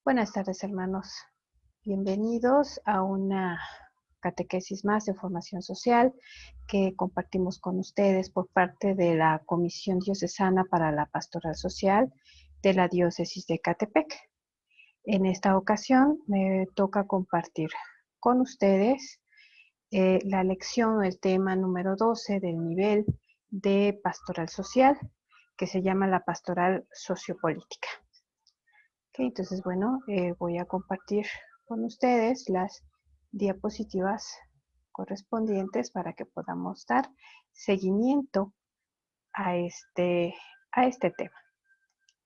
Buenas tardes, hermanos. Bienvenidos a una catequesis más de formación social que compartimos con ustedes por parte de la Comisión Diocesana para la Pastoral Social de la Diócesis de Ecatepec. En esta ocasión me toca compartir con ustedes la lección o el tema número 12 del nivel de pastoral social, que se llama la pastoral sociopolítica. Entonces, bueno, voy a compartir con ustedes las diapositivas correspondientes para que podamos dar seguimiento a este tema.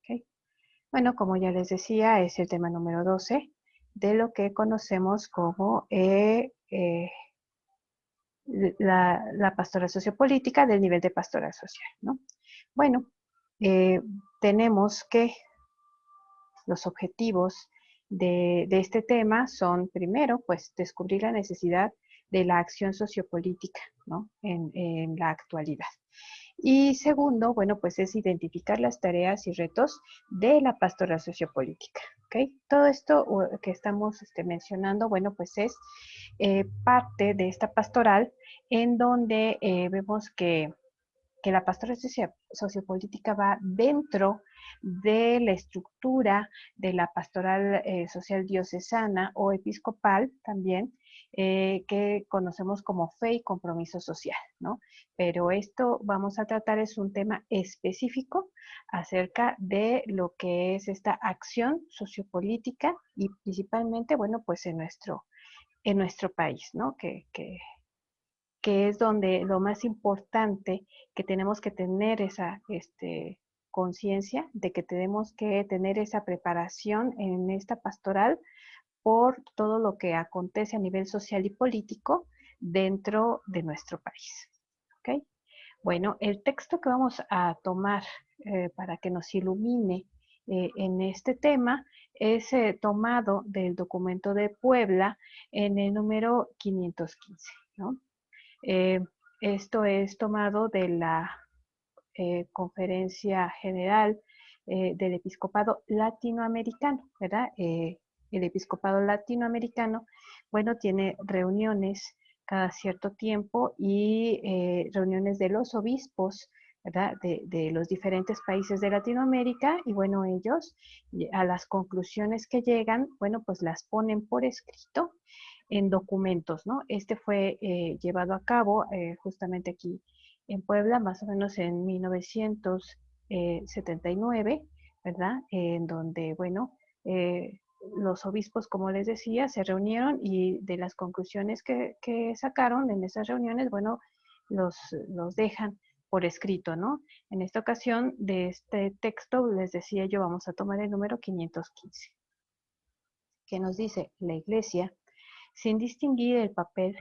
¿Okay? Bueno, como ya les decía, es el tema número 12 de lo que conocemos como la pastoral sociopolítica del nivel de pastoral social, ¿no? Bueno, tenemos que los objetivos de este tema son, primero, pues descubrir la necesidad de la acción sociopolítica, ¿no? en la actualidad. Y segundo, bueno, pues es identificar las tareas y retos de la pastoral sociopolítica. ¿Okay? Todo esto que estamos mencionando, bueno, pues es parte de esta pastoral en donde vemos que la pastoral sociopolítica va dentro de la estructura de la pastoral social diocesana o episcopal también, que conocemos como fe y compromiso social, ¿no? Pero esto vamos a tratar es un tema específico acerca de lo que es esta acción sociopolítica y principalmente, bueno, pues en nuestro país, ¿no? Que es donde lo más importante que tenemos que tener esa conciencia de que tenemos que tener esa preparación en esta pastoral por todo lo que acontece a nivel social y político dentro de nuestro país. ¿Okay? Bueno, el texto que vamos a tomar para que nos ilumine en este tema es tomado del documento de Puebla en el número 515, ¿no? Esto es tomado de la Conferencia General del Episcopado Latinoamericano, ¿verdad? El Episcopado Latinoamericano, bueno, tiene reuniones cada cierto tiempo y reuniones de los obispos, ¿verdad? De los diferentes países de Latinoamérica y bueno, ellos a las conclusiones que llegan, bueno, pues las ponen por escrito en documentos, ¿no? Este fue llevado a cabo justamente aquí en Puebla, más o menos en 1979, ¿verdad? En donde, bueno, los obispos, como les decía, se reunieron y de las conclusiones que sacaron en esas reuniones, bueno, los dejan por escrito, ¿no? En esta ocasión, de este texto, les decía yo, vamos a tomar el número 515, que nos dice, la Iglesia, sin distinguir el papel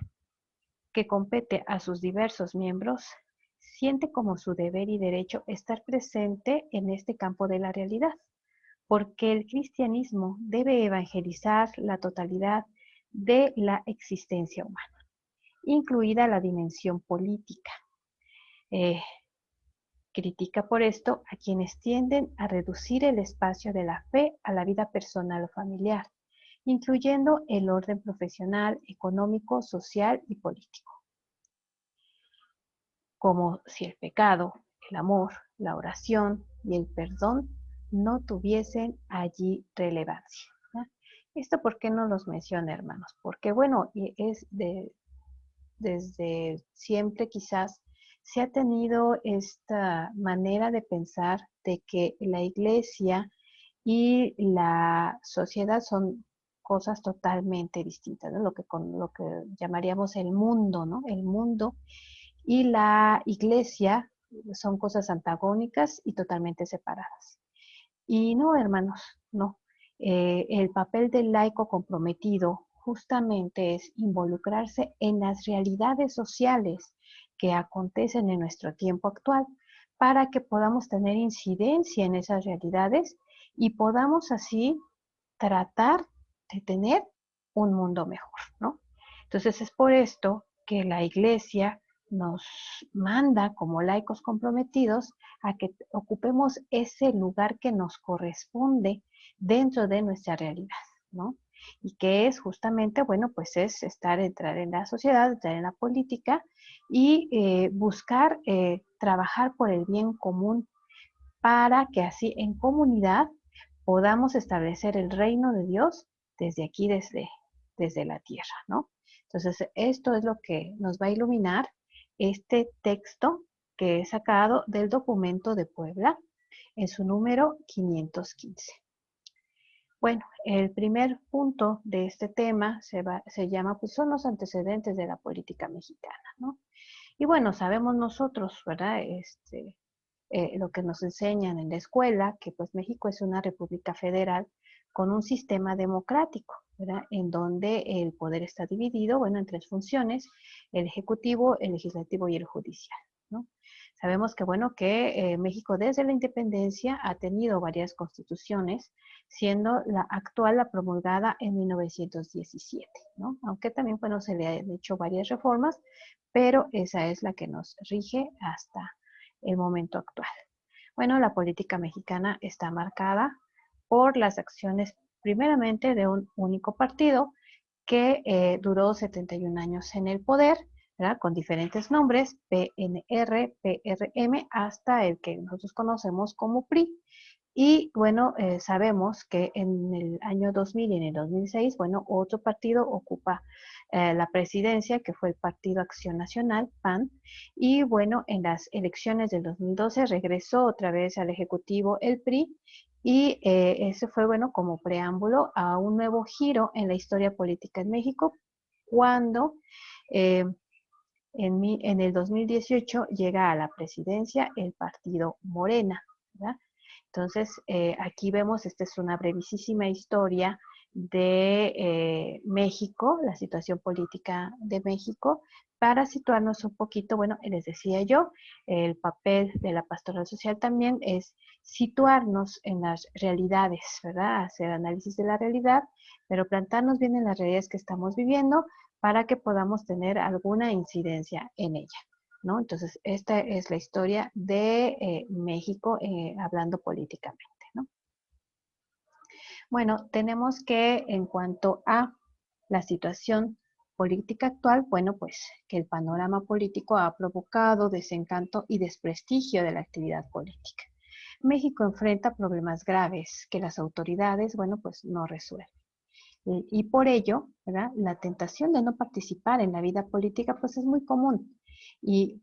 que compete a sus diversos miembros, siente como su deber y derecho estar presente en este campo de la realidad, porque el cristianismo debe evangelizar la totalidad de la existencia humana, incluida la dimensión política. Critica por esto a quienes tienden a reducir el espacio de la fe a la vida personal o familiar, incluyendo el orden profesional, económico, social y político. Como si el pecado, el amor, la oración y el perdón no tuviesen allí relevancia, ¿no? ¿Esto por qué no los menciona, hermanos? Porque, bueno, desde siempre quizás se ha tenido esta manera de pensar de que la iglesia y la sociedad son cosas totalmente distintas, ¿no? Lo que llamaríamos el mundo, ¿no? El mundo y la iglesia son cosas antagónicas y totalmente separadas. Y no, hermanos, no. El papel del laico comprometido justamente es involucrarse en las realidades sociales que acontecen en nuestro tiempo actual para que podamos tener incidencia en esas realidades y podamos así tratar de tener un mundo mejor, ¿no? Entonces es por esto que la iglesia nos manda como laicos comprometidos a que ocupemos ese lugar que nos corresponde dentro de nuestra realidad, ¿no? Y que es justamente, bueno, pues es entrar en la sociedad, entrar en la política y buscar trabajar por el bien común para que así en comunidad podamos establecer el reino de Dios desde aquí, desde la tierra, ¿no? Entonces, esto es lo que nos va a iluminar este texto que he sacado del documento de Puebla en su número 515. Bueno, el primer punto de este tema se llama, pues son los antecedentes de la política mexicana, ¿no? Y bueno, sabemos nosotros, ¿verdad? Lo que nos enseñan en la escuela, que pues México es una república federal con un sistema democrático, ¿verdad? En donde el poder está dividido, bueno, en tres funciones: el ejecutivo, el legislativo y el judicial, ¿no? Sabemos que, bueno, que México desde la independencia ha tenido varias constituciones, siendo la actual la promulgada en 1917, ¿no? Aunque también, bueno, se le han hecho varias reformas, pero esa es la que nos rige hasta el momento actual. Bueno, la política mexicana está marcada por las acciones primeramente de un único partido que duró 71 años en el poder, ¿verdad? Con diferentes nombres: PNR, PRM, hasta el que nosotros conocemos como PRI. Y bueno, sabemos que en el año 2000 y en el 2006, bueno, otro partido ocupa la presidencia, que fue el Partido Acción Nacional, PAN, y bueno, en las elecciones del 2012 regresó otra vez al Ejecutivo el PRI, y ese fue, bueno, como preámbulo a un nuevo giro en la historia política en México, cuando eh, en el 2018 llega a la presidencia el partido Morena, ¿verdad? Entonces, aquí vemos, esta es una brevísima historia de México, la situación política de México, para situarnos un poquito. Bueno, les decía yo, el papel de la pastoral social también es situarnos en las realidades, ¿verdad? Hacer análisis de la realidad, pero plantarnos bien en las realidades que estamos viviendo para que podamos tener alguna incidencia en ella, ¿no? Entonces, esta es la historia de México hablando políticamente, ¿no? Bueno, tenemos que, en cuanto a la situación política actual, bueno, pues que el panorama político ha provocado desencanto y desprestigio de la actividad política. México enfrenta problemas graves que las autoridades, bueno, pues no resuelven. Y por ello, ¿verdad? La tentación de no participar en la vida política, pues es muy común. Y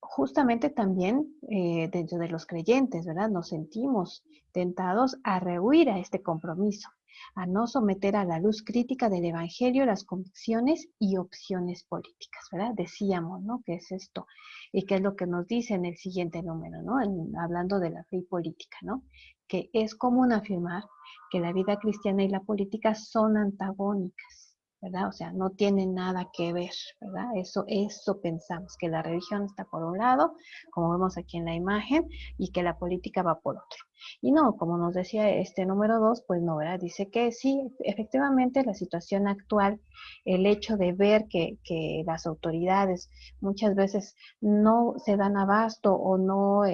justamente también dentro de los creyentes, ¿verdad? Nos sentimos tentados a rehuir a este compromiso, a no someter a la luz crítica del Evangelio las convicciones y opciones políticas, ¿verdad? Decíamos, ¿no? ¿Qué es esto? Y qué es lo que nos dice en el siguiente número, ¿no? Hablando de la fe política, ¿no? Que es común afirmar que la vida cristiana y la política son antagónicas, ¿verdad? O sea, no tienen nada que ver, ¿verdad? Eso pensamos, que la religión está por un lado, como vemos aquí en la imagen, y que la política va por otro. Y no, como nos decía este número 2, pues no, ¿verdad? Dice que sí, efectivamente la situación actual, el hecho de ver que las autoridades muchas veces no se dan abasto o no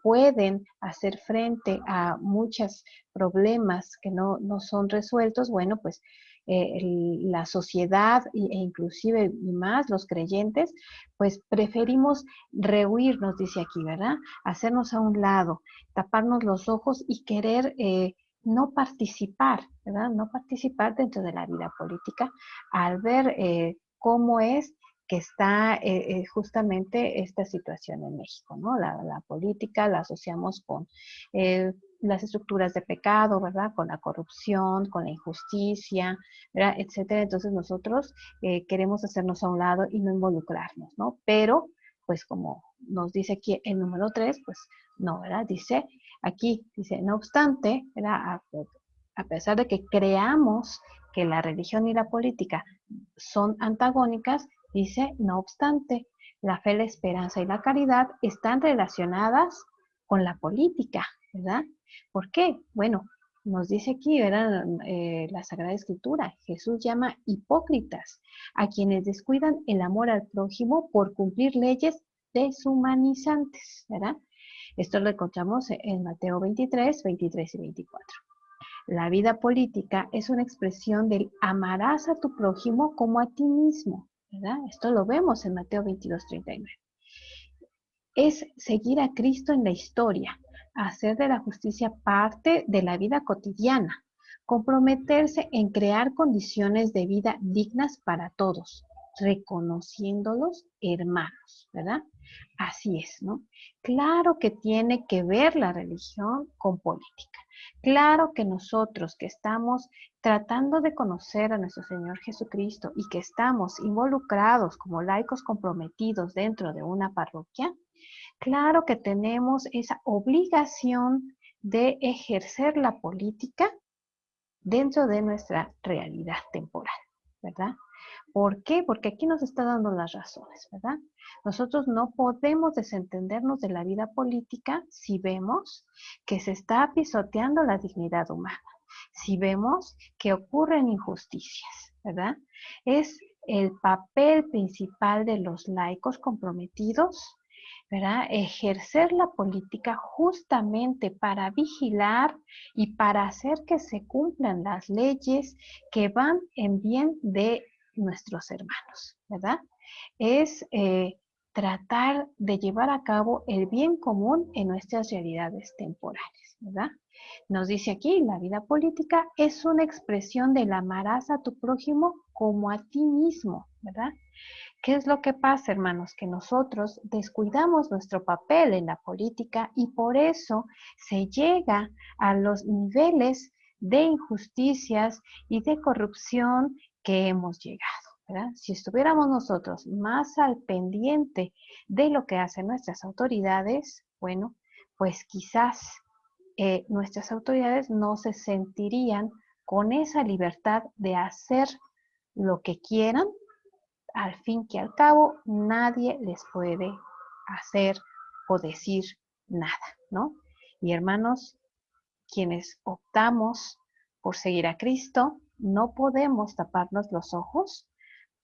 pueden hacer frente a muchos problemas que no son resueltos, bueno, pues la sociedad e inclusive y más los creyentes, pues preferimos rehuirnos, dice aquí, ¿verdad? Hacernos a un lado, taparnos los ojos y querer no participar, ¿verdad? No participar dentro de la vida política al ver cómo es que está justamente esta situación en México, ¿no? La política la asociamos con las estructuras de pecado, ¿verdad? Con la corrupción, con la injusticia, ¿verdad? Etcétera. Entonces nosotros queremos hacernos a un lado y no involucrarnos, ¿no? Pero, pues como nos dice aquí el número 3, pues no, ¿verdad? Dice aquí, dice, no obstante, ¿verdad? A pesar de que creamos que la religión y la política son antagónicas, dice, no obstante, la fe, la esperanza y la caridad están relacionadas con la política, ¿verdad? ¿Por qué? Bueno, Nos dice aquí, ¿verdad? La Sagrada Escritura, Jesús llama hipócritas a quienes descuidan el amor al prójimo por cumplir leyes deshumanizantes, ¿verdad? Esto lo encontramos en Mateo 23, 23 y 24. La vida política es una expresión del amarás a tu prójimo como a ti mismo, ¿verdad? Esto lo vemos en Mateo 22, 39. Es seguir a Cristo en la historia, hacer de la justicia parte de la vida cotidiana, comprometerse en crear condiciones de vida dignas para todos, reconociéndolos hermanos, ¿verdad? Así es, ¿no? Claro que tiene que ver la religión con política. Claro que nosotros que estamos tratando de conocer a nuestro Señor Jesucristo y que estamos involucrados como laicos comprometidos dentro de una parroquia, claro que tenemos esa obligación de ejercer la política dentro de nuestra realidad temporal, ¿verdad? ¿Por qué? Porque aquí nos está dando las razones, ¿verdad? Nosotros no podemos desentendernos de la vida política si vemos que se está pisoteando la dignidad humana, si vemos que ocurren injusticias, ¿verdad? Es el papel principal de los laicos comprometidos, ¿verdad? Ejercer la política justamente para vigilar y para hacer que se cumplan las leyes que van en bien de nuestros hermanos, ¿verdad? Es tratar de llevar a cabo el bien común en nuestras realidades temporales, ¿verdad? Nos dice aquí, la vida política es una expresión del amarás a tu prójimo como a ti mismo, ¿verdad? ¿Qué es lo que pasa, hermanos? Que nosotros descuidamos nuestro papel en la política y por eso se llega a los niveles de injusticias y de corrupción que hemos llegado, ¿verdad? Si estuviéramos nosotros más al pendiente de lo que hacen nuestras autoridades, bueno, pues quizás nuestras autoridades no se sentirían con esa libertad de hacer lo que quieran. Al fin que al cabo, nadie les puede hacer o decir nada, ¿no? Y hermanos, quienes optamos por seguir a Cristo, no podemos taparnos los ojos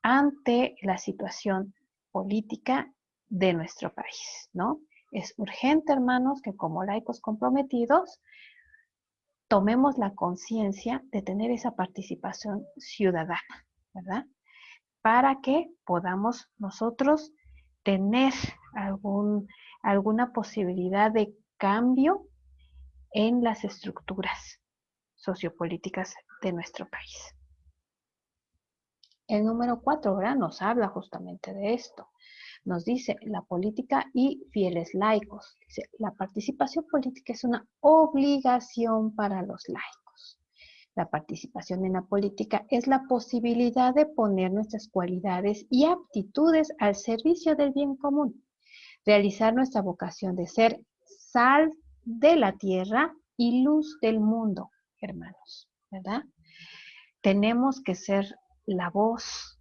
ante la situación política de nuestro país, ¿no? Es urgente, hermanos, que como laicos comprometidos tomemos la conciencia de tener esa participación ciudadana, ¿verdad? Para que podamos nosotros tener alguna posibilidad de cambio en las estructuras sociopolíticas de nuestro país. El número 4 ahora nos habla justamente de esto. Nos dice la política y fieles laicos. Dice, la participación política es una obligación para los laicos. La participación en la política es la posibilidad de poner nuestras cualidades y aptitudes al servicio del bien común, realizar nuestra vocación de ser sal de la tierra y luz del mundo, hermanos, ¿verdad? Tenemos que ser la voz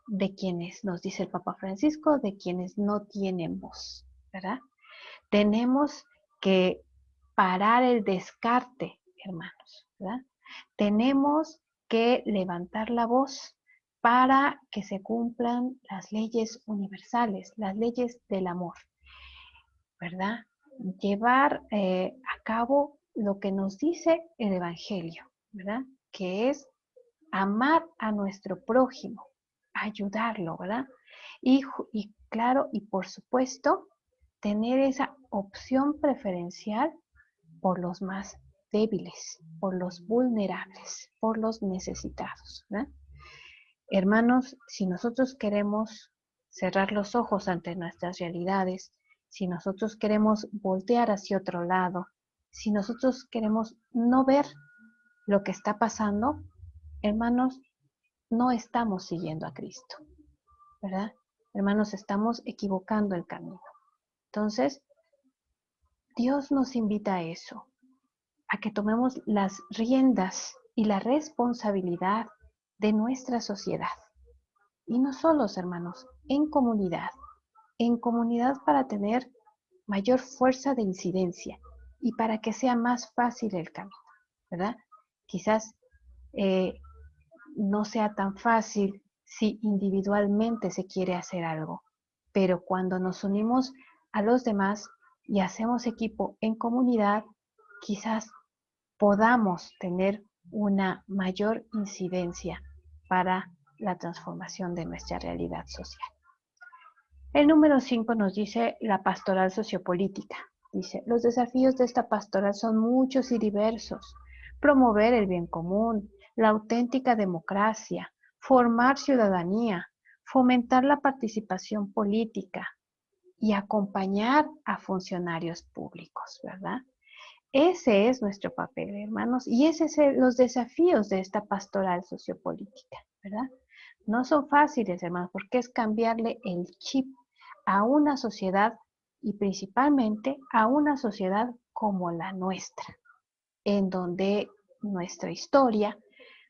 de quienes, nos dice el Papa Francisco, de quienes no tienen voz, ¿verdad? Tenemos que parar el descarte, hermanos, ¿verdad? Tenemos que levantar la voz para que se cumplan las leyes universales, las leyes del amor, ¿verdad? Llevar a cabo lo que nos dice el Evangelio, ¿verdad? Que es amar a nuestro prójimo, ayudarlo, ¿verdad? Y claro, y por supuesto, tener esa opción preferencial por los más débiles, por los vulnerables, por los necesitados, ¿verdad? Hermanos, si nosotros queremos cerrar los ojos ante nuestras realidades, si nosotros queremos voltear hacia otro lado, si nosotros queremos no ver lo que está pasando, hermanos, no estamos siguiendo a Cristo, ¿verdad? Hermanos, estamos equivocando el camino. Entonces, Dios nos invita a eso, a que tomemos las riendas y la responsabilidad de nuestra sociedad. Y no solos, hermanos, en comunidad para tener mayor fuerza de incidencia y para que sea más fácil el camino. ¿verdad? Quizás no sea tan fácil si individualmente se quiere hacer algo, pero cuando nos unimos a los demás y hacemos equipo en comunidad, quizás podamos tener una mayor incidencia para la transformación de nuestra realidad social. El número 5 nos dice la pastoral sociopolítica. Dice, los desafíos de esta pastoral son muchos y diversos. Promover el bien común, la auténtica democracia, formar ciudadanía, fomentar la participación política y acompañar a funcionarios públicos, ¿verdad? Ese es nuestro papel, hermanos, y esos son los desafíos de esta pastoral sociopolítica, ¿verdad? No son fáciles, hermanos, porque es cambiarle el chip a una sociedad y principalmente a una sociedad como la nuestra, en donde nuestra historia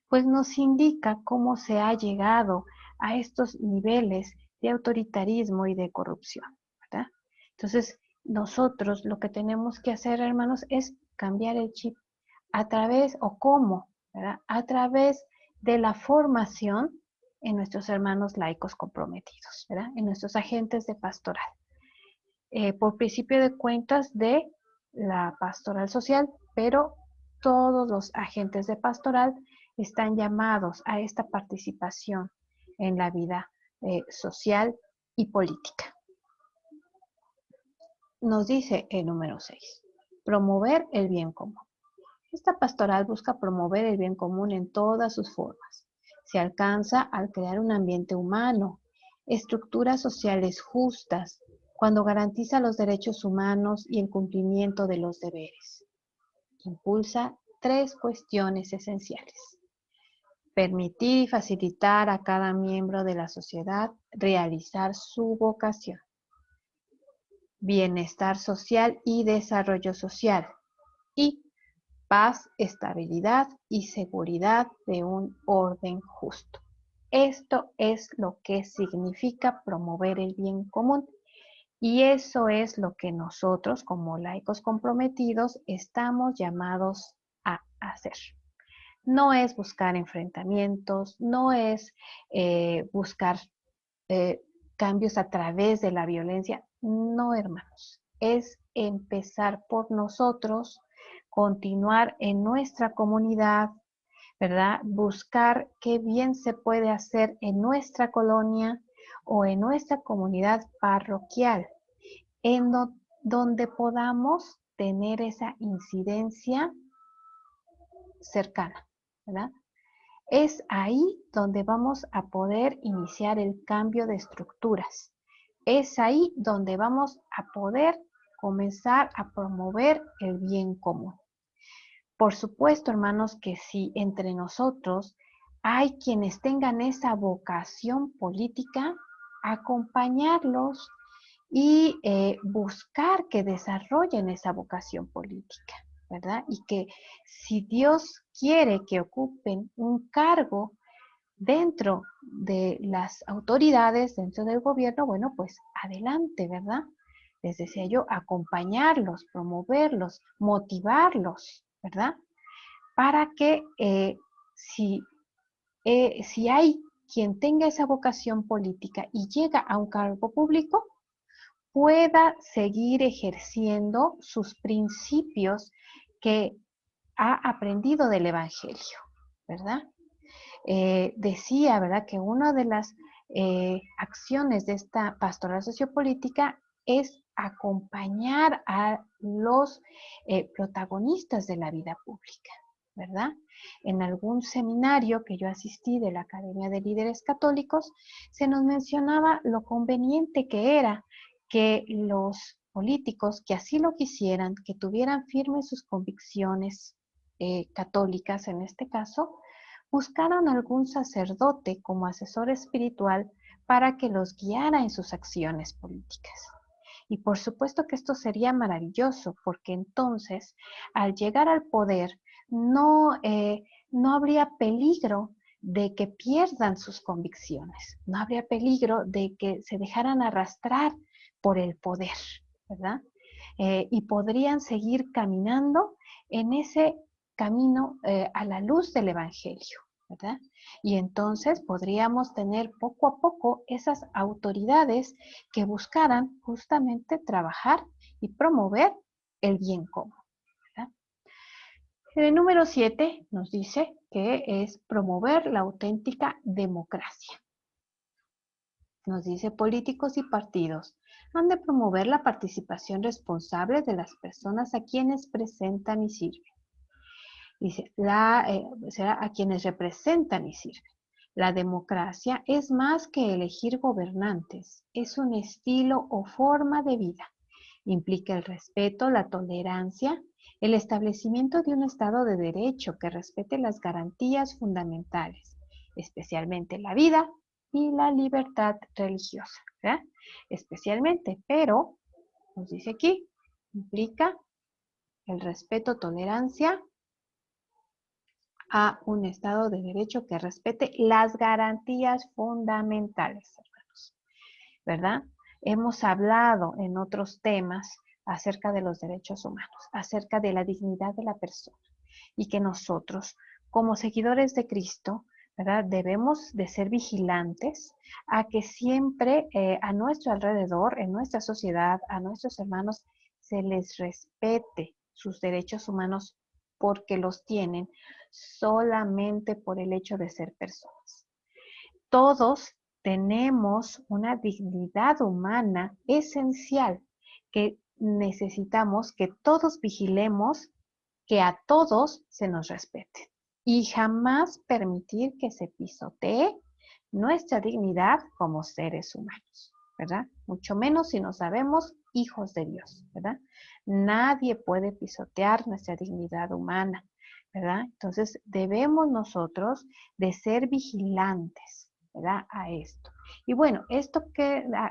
pues nos indica cómo se ha llegado a estos niveles de autoritarismo y de corrupción, ¿verdad? Entonces, nosotros lo que tenemos que hacer, hermanos, es cambiar el chip a través, o cómo, ¿verdad? A través de la formación en nuestros hermanos laicos comprometidos, ¿verdad? En nuestros agentes de pastoral. Por principio de cuentas de la pastoral social, pero todos los agentes de pastoral están llamados a esta participación en la vida social y política. Nos dice el número 6, promover el bien común. Esta pastoral busca promover el bien común en todas sus formas. Se alcanza al crear un ambiente humano, estructuras sociales justas, cuando garantiza los derechos humanos y el cumplimiento de los deberes. Impulsa 3 cuestiones esenciales. Permitir y facilitar a cada miembro de la sociedad realizar su vocación. Bienestar social y desarrollo social. Y paz, estabilidad y seguridad de un orden justo. Esto es lo que significa promover el bien común y eso es lo que nosotros como laicos comprometidos estamos llamados a hacer. No es buscar enfrentamientos, no es buscar cambios a través de la violencia, no, hermanos, es empezar por nosotros, continuar en nuestra comunidad, ¿verdad? Buscar qué bien se puede hacer en nuestra colonia o en nuestra comunidad parroquial, en donde podamos tener esa incidencia cercana, ¿verdad? Es ahí donde vamos a poder iniciar el cambio de estructuras. Es ahí donde vamos a poder comenzar a promover el bien común. Por supuesto, hermanos, que si entre nosotros hay quienes tengan esa vocación política, acompañarlos y buscar que desarrollen esa vocación política, ¿verdad? Y que si Dios quiere que ocupen un cargo dentro de las autoridades, dentro del gobierno, bueno, pues adelante, ¿verdad? Les decía yo, acompañarlos, promoverlos, motivarlos, ¿verdad? Para que si hay quien tenga esa vocación política y llega a un cargo público, pueda seguir ejerciendo sus principios que ha aprendido del Evangelio, ¿verdad? Decía, ¿verdad?, que una de las acciones de esta pastoral sociopolítica es acompañar a los protagonistas de la vida pública, ¿verdad? En algún seminario que yo asistí de la Academia de Líderes Católicos, se nos mencionaba lo conveniente que era que los políticos que así lo quisieran, que tuvieran firmes sus convicciones católicas en este caso, buscaran algún sacerdote como asesor espiritual para que los guiara en sus acciones políticas. Y por supuesto que esto sería maravilloso, porque entonces al llegar al poder no habría peligro de que pierdan sus convicciones, no habría peligro de que se dejaran arrastrar por el poder, ¿verdad? Y podrían seguir caminando en ese camino a la luz del Evangelio, ¿verdad? Y entonces podríamos tener poco a poco esas autoridades que buscaran justamente trabajar y promover el bien común, ¿verdad? El número 7 nos dice que es promover la auténtica democracia. Nos dice, políticos y partidos han de promover la participación responsable de las personas a quienes presentan y sirven. Dice, será a quienes representan y sirven. La democracia es más que elegir gobernantes, es un estilo o forma de vida. Implica el respeto, la tolerancia, el establecimiento de un Estado de Derecho que respete las garantías fundamentales, especialmente la vida y la libertad religiosa, ¿verdad? Especialmente, pero, nos dice aquí, implica el respeto, tolerancia a un Estado de Derecho que respete las garantías fundamentales, hermanos, ¿verdad? Hemos hablado en otros temas acerca de los derechos humanos, acerca de la dignidad de la persona y que nosotros, como seguidores de Cristo, ¿verdad? Debemos de ser vigilantes a que siempre a nuestro alrededor, en nuestra sociedad, a nuestros hermanos, se les respete sus derechos humanos porque los tienen solamente por el hecho de ser personas. Todos tenemos una dignidad humana esencial que necesitamos que todos vigilemos, que a todos se nos respete y jamás permitir que se pisotee nuestra dignidad como seres humanos, ¿verdad? Mucho menos si no sabemos hijos de Dios, ¿verdad? Nadie puede pisotear nuestra dignidad humana, ¿verdad? Entonces debemos nosotros de ser vigilantes, ¿verdad? A esto. Y bueno, ¿esto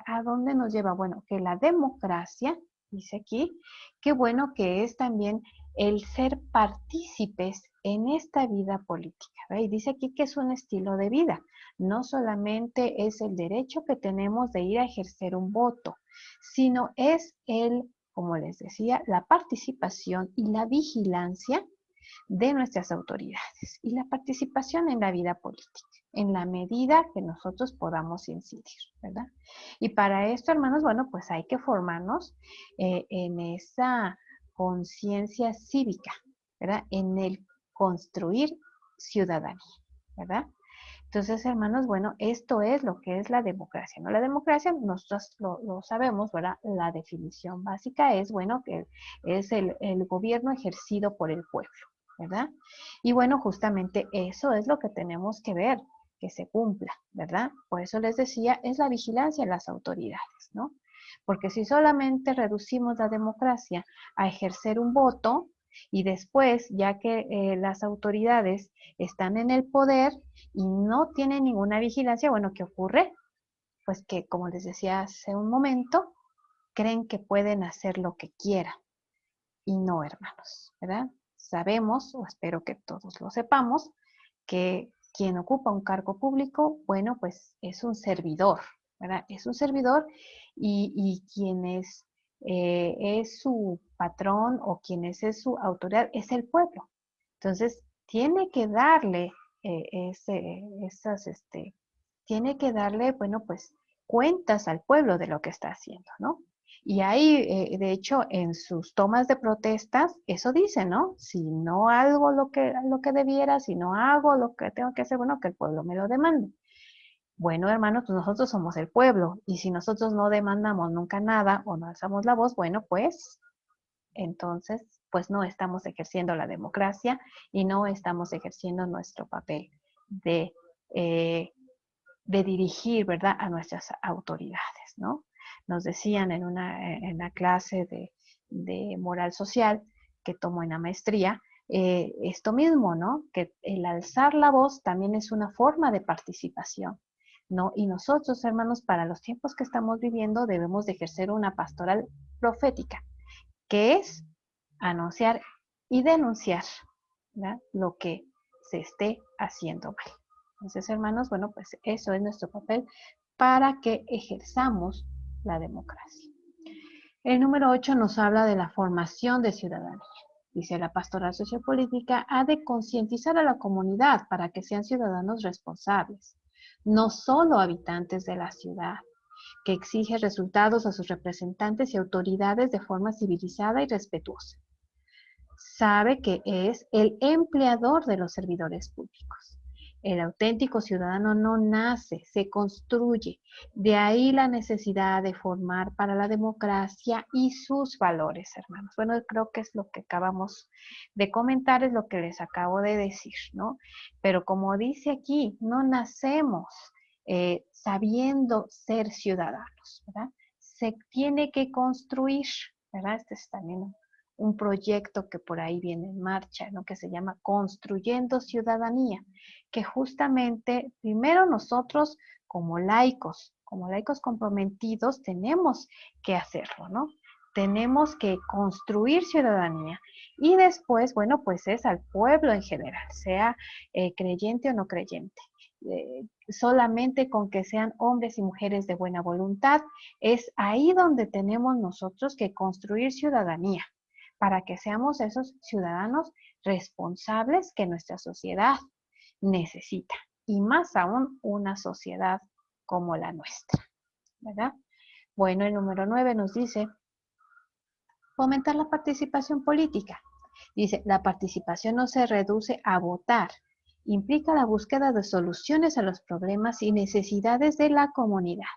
a dónde nos lleva? Bueno, que la democracia, dice aquí, qué bueno que es también el ser partícipes en esta vida política, ¿verdad? Y dice aquí que es un estilo de vida. No solamente es el derecho que tenemos de ir a ejercer un voto, sino es como les decía, la participación y la vigilancia de nuestras autoridades y la participación en la vida política, en la medida que nosotros podamos incidir, ¿verdad? Y para esto, hermanos, bueno, pues hay que formarnos en esa conciencia cívica, ¿verdad? En el construir ciudadanía, ¿verdad? Entonces, hermanos, bueno, esto es lo que es la democracia, ¿no? La democracia, nosotros lo sabemos, ¿verdad? La definición básica es, bueno, que es el gobierno ejercido por el pueblo, ¿verdad? Y bueno, justamente eso es lo que tenemos que ver, que se cumpla, ¿verdad? Por eso les decía, es la vigilancia de las autoridades, ¿no? Porque si solamente reducimos la democracia a ejercer un voto y después, ya que las autoridades están en el poder y no tienen ninguna vigilancia, bueno, ¿qué ocurre? Pues que, como les decía hace un momento, creen que pueden hacer lo que quieran. Y no, hermanos, ¿verdad? Sabemos, o espero que todos lo sepamos, que quien ocupa un cargo público, bueno, pues es un servidor, ¿verdad? Es un servidor y quien es su patrón o quien es su autoridad es el pueblo. Entonces, tiene que darle tiene que darle, bueno, pues cuentas al pueblo de lo que está haciendo, ¿no? Y ahí, de hecho, en sus tomas de protestas, eso dice, ¿no? Si no hago lo que debiera, si no hago lo que tengo que hacer, bueno, que el pueblo me lo demande. Bueno, hermanos, pues nosotros somos el pueblo y si nosotros no demandamos nunca nada o no alzamos la voz, bueno, pues entonces, pues no estamos ejerciendo la democracia y no estamos ejerciendo nuestro papel de, eh, de dirigir, ¿verdad?, a nuestras autoridades, ¿no? Nos decían en la clase de moral social que tomo en la maestría, esto mismo, ¿no? Que el alzar la voz también es una forma de participación, ¿no? Y nosotros, hermanos, para los tiempos que estamos viviendo, debemos de ejercer una pastoral profética, que es anunciar y denunciar, ¿verdad?, lo que se esté haciendo mal. Entonces, hermanos, bueno, pues eso es nuestro papel para que ejerzamos la democracia. El número 8 nos habla de la formación de ciudadanía. Dice, la pastoral sociopolítica ha de concientizar a la comunidad para que sean ciudadanos responsables, no solo habitantes de la ciudad, que exige resultados a sus representantes y autoridades de forma civilizada y respetuosa. Sabe que es el empleador de los servidores públicos. El auténtico ciudadano no nace, se construye. De ahí la necesidad de formar para la democracia y sus valores, hermanos. Bueno, creo que es lo que acabamos de comentar, es lo que les acabo de decir, ¿no? Pero como dice aquí, no nacemos sabiendo ser ciudadanos, ¿verdad? Se tiene que construir, ¿verdad? Este es también un proyecto que por ahí viene en marcha, ¿no? Que se llama Construyendo Ciudadanía, que justamente primero nosotros como laicos comprometidos tenemos que hacerlo, ¿no? Tenemos que construir ciudadanía y después, bueno, pues es al pueblo en general, sea creyente o no creyente. Solamente con que sean hombres y mujeres de buena voluntad, es ahí donde tenemos nosotros que construir ciudadanía, para que seamos esos ciudadanos responsables que nuestra sociedad necesita, y más aún una sociedad como la nuestra, ¿verdad? Bueno, el número 9 nos dice, fomentar la participación política. Dice, la participación no se reduce a votar, implica la búsqueda de soluciones a los problemas y necesidades de la comunidad.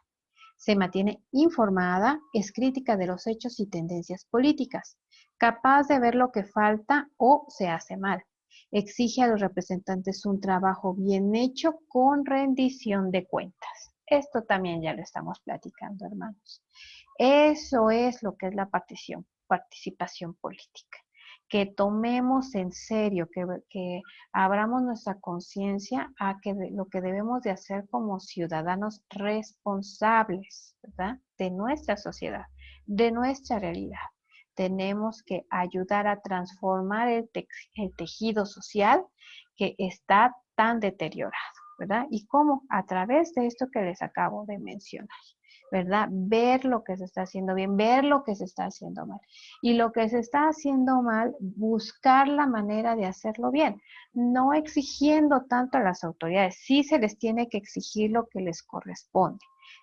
Se mantiene informada, es crítica de los hechos y tendencias políticas, capaz de ver lo que falta o se hace mal. Exige a los representantes un trabajo bien hecho con rendición de cuentas. Esto también ya lo estamos platicando, hermanos. Eso es lo que es la participación política. Que tomemos en serio, que abramos nuestra conciencia a que lo que debemos de hacer como ciudadanos responsables, ¿verdad? De nuestra sociedad, de nuestra realidad. Tenemos que ayudar a transformar el tejido social que está tan deteriorado, ¿verdad? ¿Y cómo? A través de esto que les acabo de mencionar, ¿verdad? Ver lo que se está haciendo bien, ver lo que se está haciendo mal. Y lo que se está haciendo mal, buscar la manera de hacerlo bien, no exigiendo tanto a las autoridades. Sí se les tiene que exigir lo que les corresponde,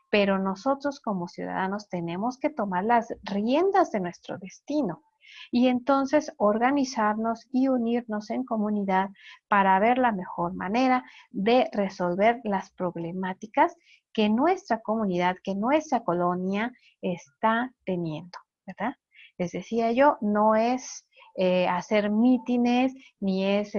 pero nosotros como ciudadanos tenemos que tomar las riendas de nuestro destino y entonces organizarnos y unirnos en comunidad para ver la mejor manera de resolver las problemáticas que nuestra comunidad, que nuestra colonia está teniendo, ¿verdad? Les decía yo, no es hacer mítines, ni es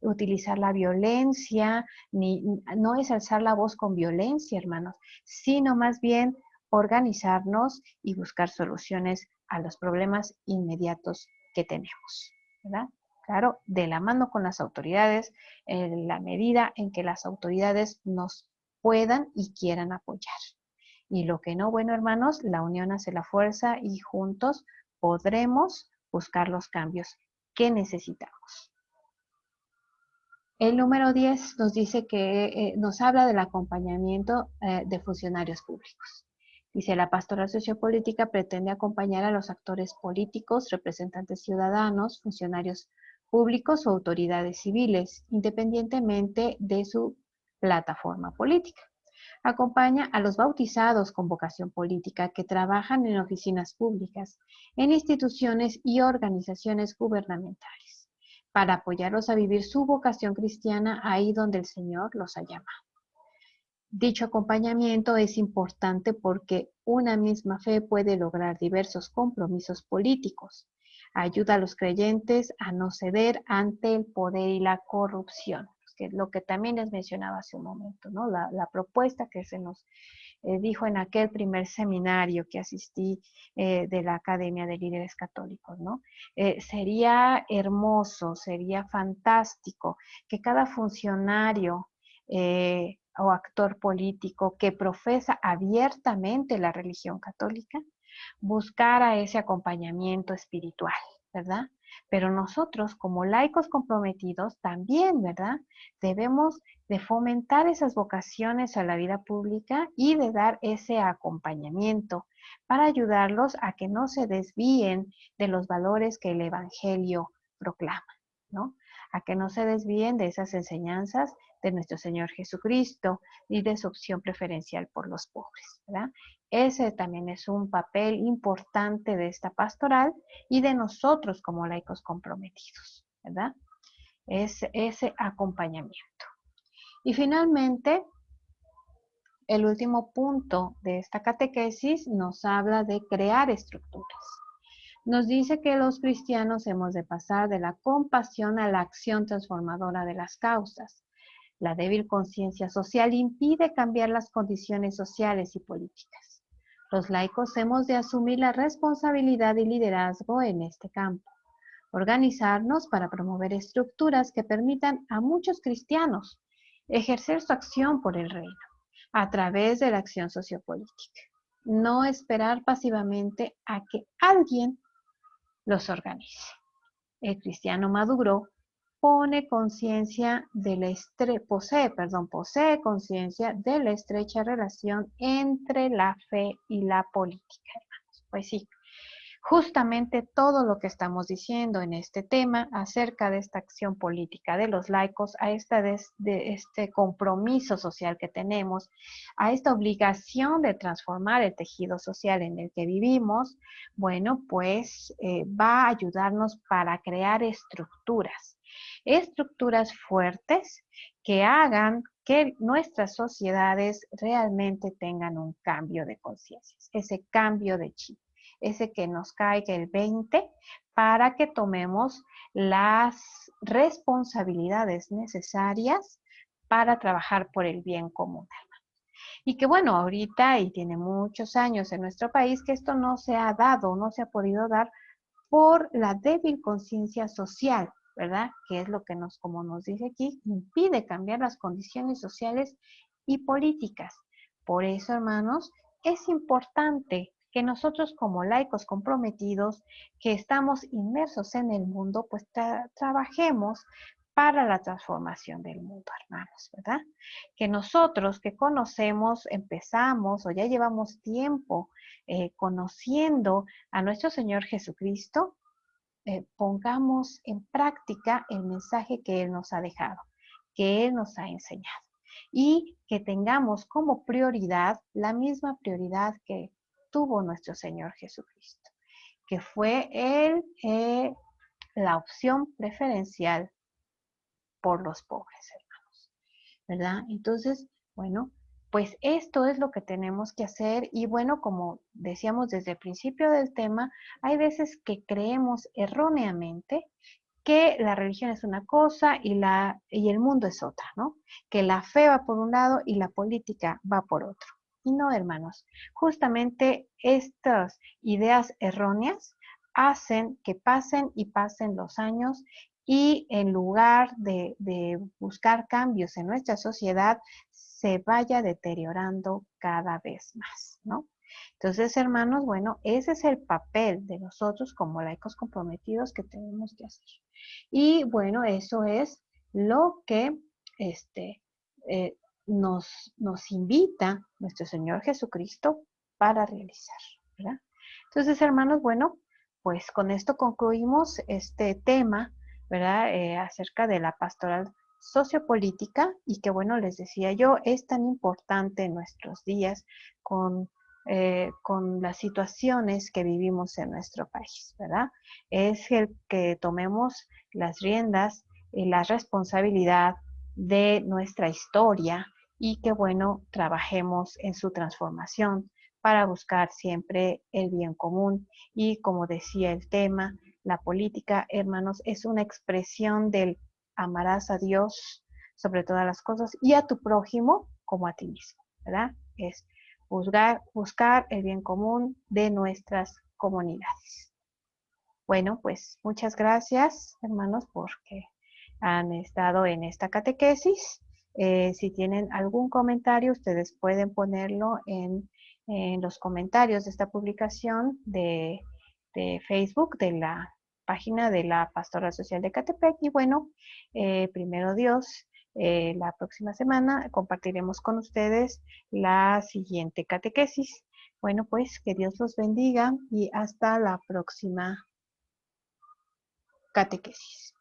utilizar la violencia, no es alzar la voz con violencia, hermanos, sino más bien organizarnos y buscar soluciones a los problemas inmediatos que tenemos, ¿verdad? Claro, de la mano con las autoridades, en la medida en que las autoridades nos puedan y quieran apoyar. Y lo que no, bueno, hermanos, la unión hace la fuerza y juntos podremos buscar los cambios que necesitamos. El número 10 nos dice que nos habla del acompañamiento de funcionarios públicos. Dice, la pastoral sociopolítica pretende acompañar a los actores políticos, representantes ciudadanos, funcionarios públicos o autoridades civiles, independientemente de su plataforma política. Acompaña a los bautizados con vocación política que trabajan en oficinas públicas, en instituciones y organizaciones gubernamentales, para apoyarlos a vivir su vocación cristiana ahí donde el Señor los ha llamado. Dicho acompañamiento es importante porque una misma fe puede lograr diversos compromisos políticos. Ayuda a los creyentes a no ceder ante el poder y la corrupción, que es lo que también les mencionaba hace un momento, ¿no? La propuesta que se nos dijo en aquel primer seminario que asistí de la Academia de Líderes Católicos, ¿no? Sería hermoso, sería fantástico que cada funcionario o actor político que profesa abiertamente la religión católica buscara ese acompañamiento espiritual, ¿verdad? Pero nosotros como laicos comprometidos también, ¿verdad? Debemos de fomentar esas vocaciones a la vida pública y de dar ese acompañamiento para ayudarlos a que no se desvíen de los valores que el Evangelio proclama, ¿no? A que no se desvíen de esas enseñanzas de nuestro Señor Jesucristo y de su opción preferencial por los pobres, ¿verdad? Ese también es un papel importante de esta pastoral y de nosotros como laicos comprometidos, ¿verdad? Es ese acompañamiento. Y finalmente, el último punto de esta catequesis nos habla de crear estructuras. Nos dice que los cristianos hemos de pasar de la compasión a la acción transformadora de las causas. La débil conciencia social impide cambiar las condiciones sociales y políticas. Los laicos hemos de asumir la responsabilidad y liderazgo en este campo. Organizarnos para promover estructuras que permitan a muchos cristianos ejercer su acción por el reino a través de la acción sociopolítica. No esperar pasivamente a que alguien los organice. El cristiano maduro posee conciencia de la estrecha relación entre la fe y la política, hermanos. Pues sí, justamente todo lo que estamos diciendo en este tema acerca de esta acción política de los laicos, a este compromiso social que tenemos, a esta obligación de transformar el tejido social en el que vivimos, bueno, pues va a ayudarnos para crear estructuras fuertes que hagan que nuestras sociedades realmente tengan un cambio de conciencia, ese cambio de chip, ese que nos caiga el 20 para que tomemos las responsabilidades necesarias para trabajar por el bien común. Y que bueno, ahorita y tiene muchos años en nuestro país que esto no se ha dado, no se ha podido dar por la débil conciencia social, ¿verdad? Que es lo que como nos dice aquí, impide cambiar las condiciones sociales y políticas. Por eso, hermanos, es importante que nosotros como laicos comprometidos, que estamos inmersos en el mundo, pues trabajemos para la transformación del mundo, hermanos, ¿verdad? Que nosotros que conocemos, empezamos o ya llevamos tiempo conociendo a nuestro Señor Jesucristo, pongamos en práctica el mensaje que Él nos ha dejado, que Él nos ha enseñado. Y que tengamos como prioridad la misma prioridad que tuvo nuestro Señor Jesucristo, que fue la opción preferencial por los pobres, hermanos, ¿verdad? Entonces, bueno, pues esto es lo que tenemos que hacer y bueno, como decíamos desde el principio del tema, hay veces que creemos erróneamente que la religión es una cosa y el mundo es otra, ¿no? Que la fe va por un lado y la política va por otro. Y no, hermanos, justamente estas ideas erróneas hacen que pasen y pasen los años y en lugar de buscar cambios en nuestra sociedad, se vaya deteriorando cada vez más, ¿no? Entonces, hermanos, bueno, ese es el papel de nosotros como laicos comprometidos que tenemos que hacer. Y bueno, eso es lo que eh, nos invita nuestro Señor Jesucristo para realizar, ¿verdad? Entonces, hermanos, bueno, pues con esto concluimos este tema, ¿verdad? Acerca de la pastoral sociopolítica y que, bueno, les decía yo, es tan importante en nuestros días con las situaciones que vivimos en nuestro país, ¿verdad? Es el que tomemos las riendas y la responsabilidad de nuestra historia y que, bueno, trabajemos en su transformación para buscar siempre el bien común. Y como decía el tema, la política, hermanos, es una expresión del amarás a Dios sobre todas las cosas y a tu prójimo como a ti mismo, ¿verdad? Es buscar el bien común de nuestras comunidades. Bueno, pues muchas gracias, hermanos, porque han estado en esta catequesis. Si tienen algún comentario, ustedes pueden ponerlo en los comentarios de esta publicación de Facebook, de la página de la Pastoral Social de Ecatepec. Y bueno, primero Dios, la próxima semana compartiremos con ustedes la siguiente catequesis. Bueno, pues que Dios los bendiga y hasta la próxima. catequesis.